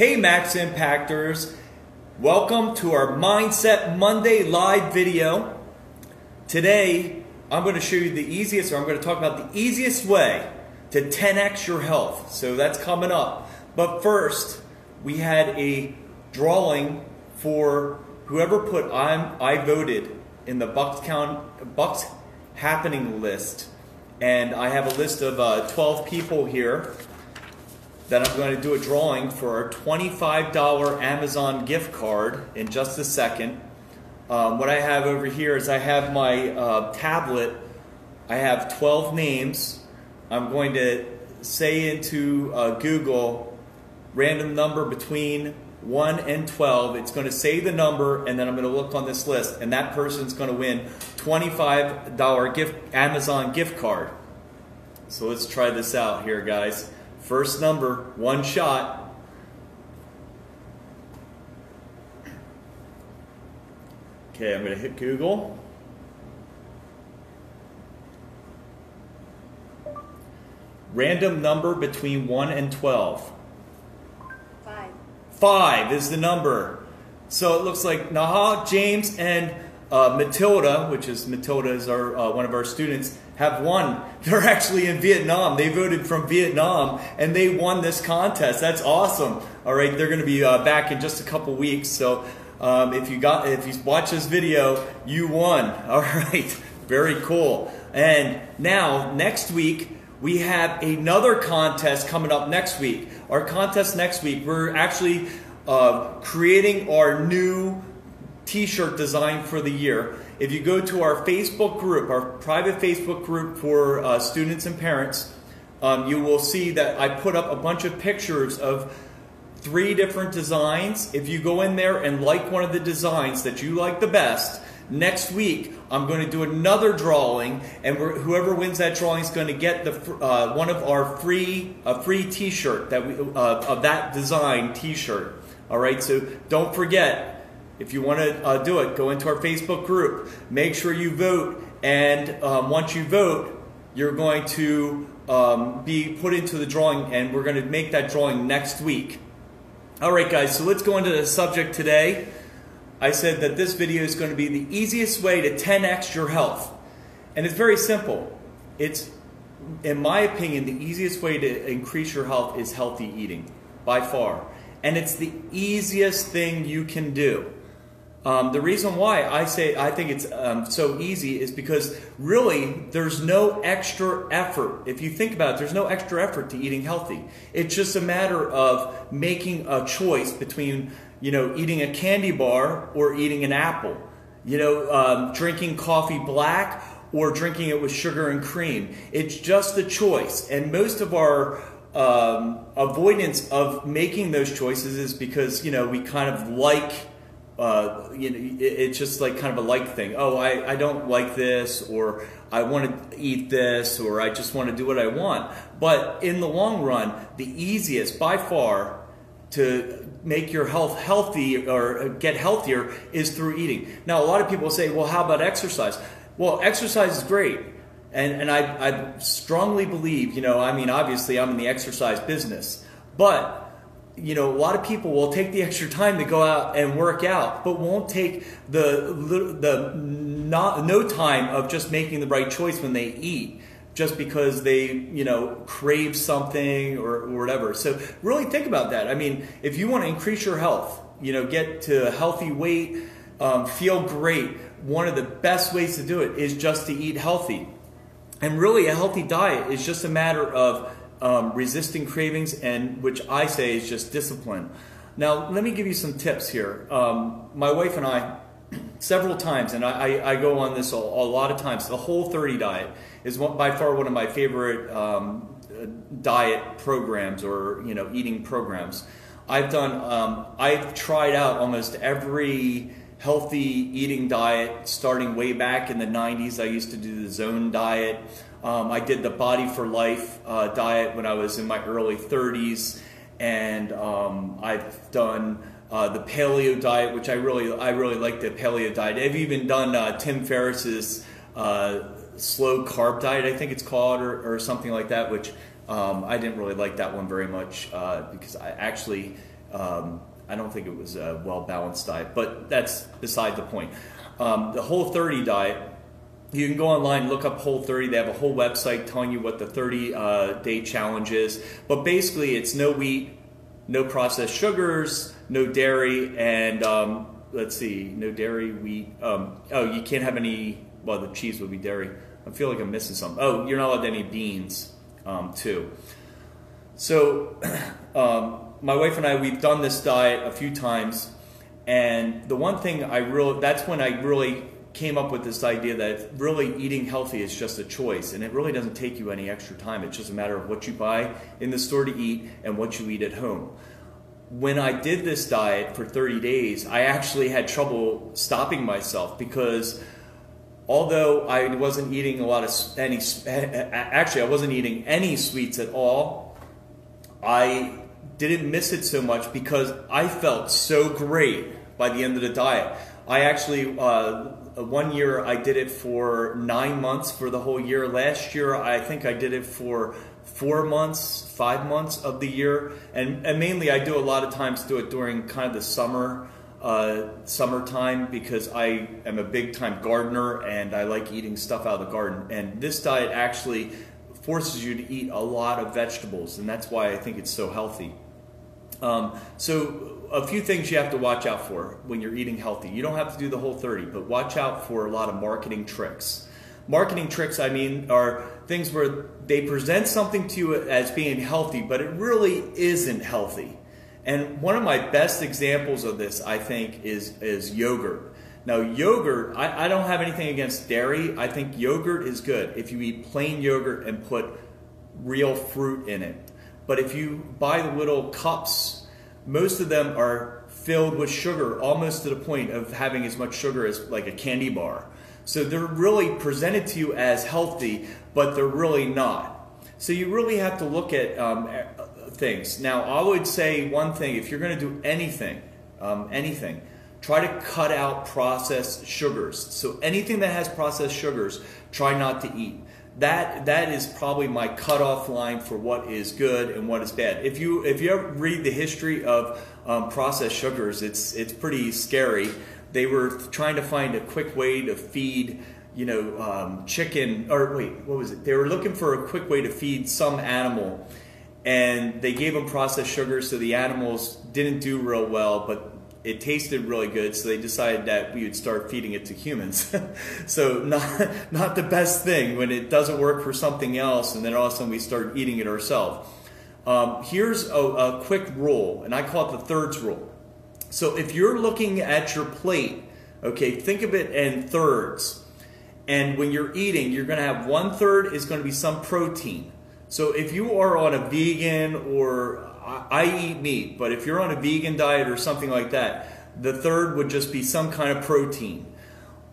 Hey Max Impactors, welcome to our Mindset Monday live video. Today I'm going to show you the easiest, or I'm going to talk about the easiest way to 10x your health. So that's coming up. But first, we had a drawing for whoever put I voted in the Bucks happening list. And I have a list of 12 people here that I'm going to do a drawing for our $25 Amazon gift card in just a second. What I have over here is I have my tablet. I have 12 names. I'm going to say into Google random number between 1 and 12. It's going to say the number, and then I'm going to look on this list, and that person's going to win $25 Amazon gift card. So let's try this out here, guys. First number, one shot. Okay, I'm going to hit Google. Random number between 1 and 12. 5. 5 is the number. So it looks like Naha, James, and Matilda, which is our one of our students, have won. They're actually in Vietnam. They voted from Vietnam and they won this contest. That's awesome. All right, they're going to be back in just a couple weeks. So if you watch this video, you won. All right, very cool. And now next week we have another contest coming up next week. Our contest next week, we're actually creating our new t-shirt design for the year. If you go to our Facebook group, our private Facebook group for students and parents, you will see that I put up a bunch of pictures of 3 different designs. If you go in there and like one of the designs that you like the best, next week I'm going to do another drawing, and whoever wins that drawing is going to get the one of our free t-shirt that of that design t-shirt. All right, so don't forget. If you want to do it, go into our Facebook group. Make sure you vote, and once you vote, you're going to be put into the drawing, and we're going to make that drawing next week. All right, guys, so let's go into the subject today. I said that this video is going to be the easiest way to 10x your health. And it's very simple. It's, in my opinion, the easiest way to increase your health is healthy eating, by far. And it's the easiest thing you can do. The reason why I think it's so easy is because really there's no extra effort. If you think about it, there's no extra effort to eating healthy. It's just a matter of making a choice between, eating a candy bar or eating an apple. Drinking coffee black or drinking it with sugar and cream. It's just a choice. And most of our avoidance of making those choices is because, we kind of like it's just like kind of a like thing. Oh, I don't like this, or I want to eat this, or I just want to do what I want. But in the long run, the easiest by far to make your health healthy or get healthier is through eating. Now, a lot of people say, well, how about exercise? Well, exercise is great. And I strongly believe, obviously I'm in the exercise business, but a lot of people will take the extra time to go out and work out, but won't take no time of just making the right choice when they eat, just because they, crave something or whatever. So really think about that. I mean, if you want to increase your health, get to a healthy weight, feel great, one of the best ways to do it is just to eat healthy. And really a healthy diet is just a matter of resisting cravings, and which I say is just discipline. Now, let me give you some tips here. My wife and I, several times, and I go on this a lot of times, the Whole30 diet is by far one of my favorite diet programs or eating programs. I've tried out almost every healthy eating diet starting way back in the 90s. I used to do the Zone diet. I did the Body for Life diet when I was in my early 30s, and I've done the paleo diet, which I really like the paleo diet. I've even done Tim Ferriss's slow carb diet, I think it's called, or something like that, which I didn't really like that one very much because I actually I don't think it was a well-balanced diet, but that's beside the point. The Whole30 diet, you can go online and look up Whole30. They have a whole website telling you what the 30-day challenge is. But basically, it's no wheat, no processed sugars, no dairy, and let's see, no dairy, wheat. You can't have any, well, the cheese would be dairy. I feel like I'm missing something. Oh, you're not allowed any beans, too. So my wife and I, we've done this diet a few times, and the one thing that's when I really came up with this idea that really eating healthy is just a choice, and it really doesn't take you any extra time. It's just a matter of what you buy in the store to eat and what you eat at home. When I did this diet for 30 days, I actually had trouble stopping myself because although I wasn't eating I wasn't eating any sweets at all, I didn't miss it so much because I felt so great by the end of the diet. I actually, one year I did it for 9 months for the whole year. Last year I think I did it for 4 months, 5 months of the year. And mainly I do a lot of times do it during kind of the summertime because I am a big time gardener and I like eating stuff out of the garden. And this diet actually forces you to eat a lot of vegetables, and that's why I think it's so healthy. So a few things you have to watch out for when you're eating healthy. You don't have to do the Whole30, but watch out for a lot of marketing tricks. Marketing tricks, I mean, are things where they present something to you as being healthy, but it really isn't healthy. And one of my best examples of this, I think, is yogurt. Now, yogurt, I don't have anything against dairy. I think yogurt is good if you eat plain yogurt and put real fruit in it. But if you buy the little cups, most of them are filled with sugar, almost to the point of having as much sugar as like a candy bar. So they're really presented to you as healthy, but they're really not. So you really have to look at things. Now, I would say one thing, if you're going to do anything, try to cut out processed sugars. So anything that has processed sugars, try not to eat. That is probably my cutoff line for what is good and what is bad. If you ever read the history of processed sugars, it's pretty scary. They were trying to find a quick way to feed, chicken, or wait, what was it? They were looking for a quick way to feed some animal, and they gave them processed sugars, so the animals didn't do real well, but it tasted really good, so they decided that we would start feeding it to humans. So not the best thing when it doesn't work for something else, and then all of a sudden we start eating it ourselves. Here's a quick rule, and I call it the thirds rule. So if you're looking at your plate, okay, think of it in thirds. And when you're eating, you're going to have 1/3 is going to be some protein. So if you are on a vegan, or I eat meat, but if you're on a vegan diet or something like that, the third would just be some kind of protein.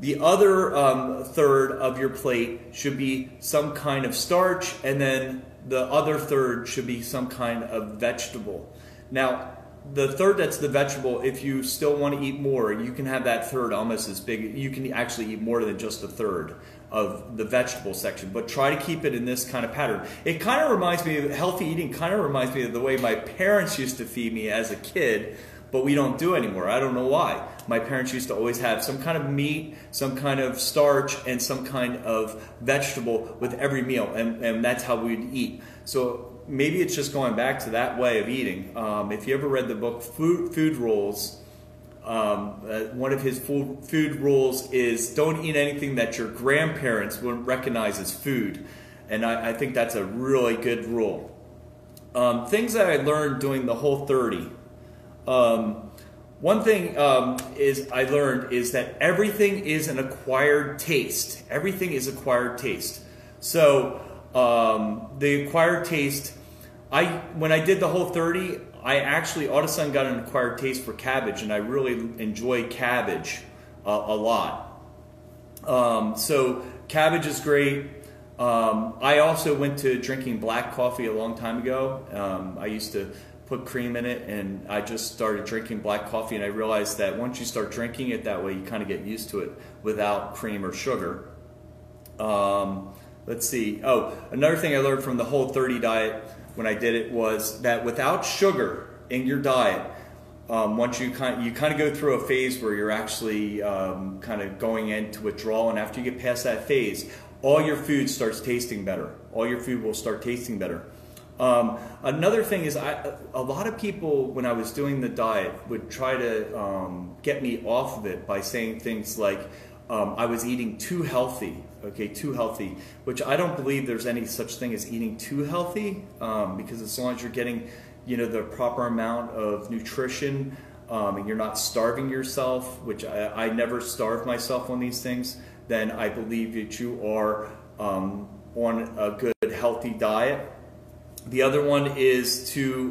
The other third of your plate should be some kind of starch, and then the other third should be some kind of vegetable. Now, the third that's the vegetable, if you still want to eat more, you can have that third almost as big. You can actually eat more than just a third of the vegetable section, but try to keep it in this kind of pattern. It kind of reminds me of healthy eating, kind of reminds me of the way my parents used to feed me as a kid, but we don't do anymore. I don't know why. My parents used to always have some kind of meat, some kind of starch, and some kind of vegetable with every meal, and that's how we'd eat. So maybe it's just going back to that way of eating. If you ever read the book Food Rules, one of his food rules is don't eat anything that your grandparents wouldn't recognize as food. And I think that's a really good rule. Things that I learned doing the Whole30. One thing I learned is that everything is an acquired taste. Everything is acquired taste. So the acquired taste, when I did the Whole30, I actually all of a sudden got an acquired taste for cabbage, and I really enjoy cabbage a lot. So cabbage is great. I also went to drinking black coffee a long time ago. I used to put cream in it, and I just started drinking black coffee, and I realized that once you start drinking it that way, you kind of get used to it without cream or sugar. Let's see. Oh, another thing I learned from the Whole30 diet when I did it was that without sugar in your diet, once you kind of go through a phase where you're actually kind of going into withdrawal, and after you get past that phase, all your food starts tasting better. All your food will start tasting better. Another thing is, a lot of people, when I was doing the diet, would try to get me off of it by saying things like I was eating too healthy. Okay, too healthy, which I don't believe there's any such thing as eating too healthy, because as long as you're getting, the proper amount of nutrition, and you're not starving yourself, which I never starve myself on these things, then I believe that you are on a good, healthy diet. The other one is to,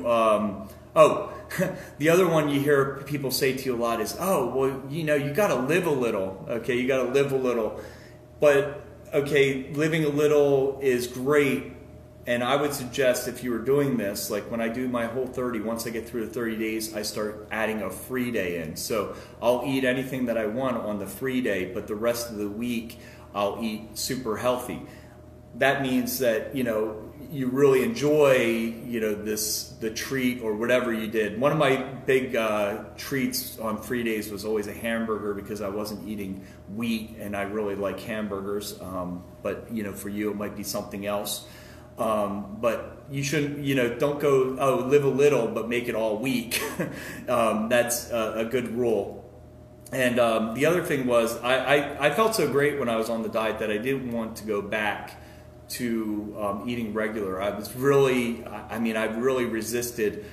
the other one you hear people say to you a lot is, oh, well, you got to live a little. Okay, you got to live a little. But, okay, living a little is great. And I would suggest if you were doing this, like when I do my whole 30, once I get through the 30 days, I start adding a free day in. So I'll eat anything that I want on the free day, but the rest of the week I'll eat super healthy. That means that, you really enjoy, the treat or whatever you did. One of my big treats on free days was always a hamburger, because I wasn't eating wheat and I really like hamburgers. But, for you, it might be something else. But you shouldn't, don't go, oh, live a little, but make it all week. That's a good rule. And the other thing was, I felt so great when I was on the diet that I didn't want to go back to eating regular. I was really, I really resisted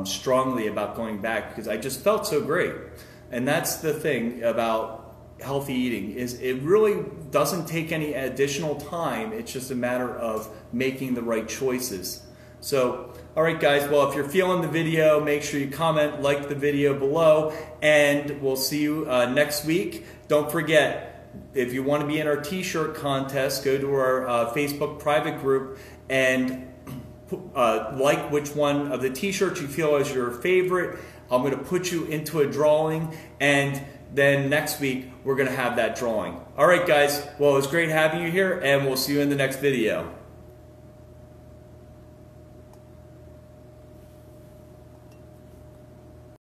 strongly about going back, because I just felt so great. And that's the thing about healthy eating, is it really doesn't take any additional time. It's just a matter of making the right choices. So, all right, guys, well, if you're feeling the video, make sure you comment, like the video below, and we'll see you next week. Don't forget, if you want to be in our t-shirt contest, go to our Facebook private group and like which one of the t-shirts you feel is your favorite. I'm going to put you into a drawing, and then next week we're going to have that drawing. All right, guys. Well, it was great having you here, and we'll see you in the next video.